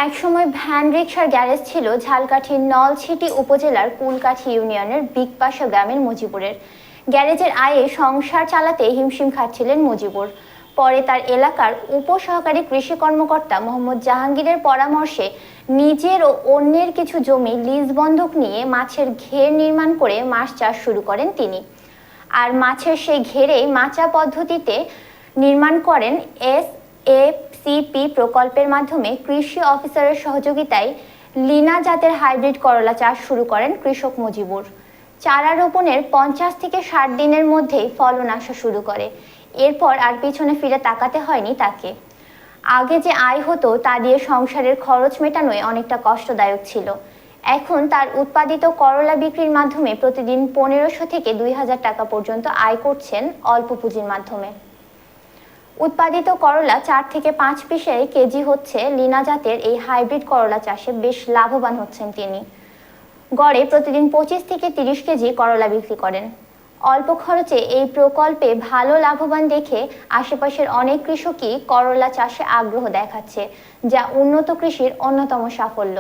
একসময় van রিকশার garage ছিল ঝালকাঠির নলছিটি উপজেলার কুলকাঠি ইউনিয়নের বিগপাশা গ্রামের মুজিবুরের। গ্যারেজের আয়ে সংসার চালাতে হিমশিম খাচ্ছিলেন মুজিবুর। পরে তার এলাকার উপসহকারী কৃষি কর্মকর্তা মোহাম্মদ জাহাঙ্গীরের পরামর্শে নিজের ও অন্যের কিছু জমি লিজ বন্ধক নিয়ে মাছের ঘের নির্মাণ করে মাছ চাষ শুরু করেন তিনি। আর মাছের সেই ঘেরেই মাচা পদ্ধতিতে নির্মাণ করেন এসএফসিপি প্রকল্পের মাধ্যমে কৃষি অফিসারের সহযোগিতায় লিনা জাতের হাইব্রিড করলা চাষ শুরু করেন কৃষক মুজিবুর। চারা রোপণের 50 থেকে 60 দিনের মধ্যেই ফলন আসা শুরু করে। এরপর আর পিছনে ফিরে তাকাতে হয়নি তাকে। আগে যে আয় হতো তা দিয়ে সংসারের খরচ মেটানোই অনেকটা কষ্টদায়ক ছিল। এখন তার উৎপাদিত করলা বিক্রির মাধ্যমে প্রতিদিন 1500 থেকে 2000 টাকা পর্যন্ত আয় করছেন অল্প পুঁজির মাধ্যমে। উৎপাদিত করলা 4 থেকে 5 পিসে কেজি হচ্ছে লিনা জাতের এই হাইব্রিড করলা চাষে বেশ লাভবান হচ্ছেন তিনি। গড়ে প্রতিদিন 25 থেকে 30 কেজি করলা বিক্রি করেন। অল্প খরচে এই প্রকল্পে ভালো লাভবান দেখে আশেপাশের অনেক কৃষকই করলা চাষে আগ্রহ দেখাচ্ছে, যা উন্নত কৃষির অন্যতম সাফল্য।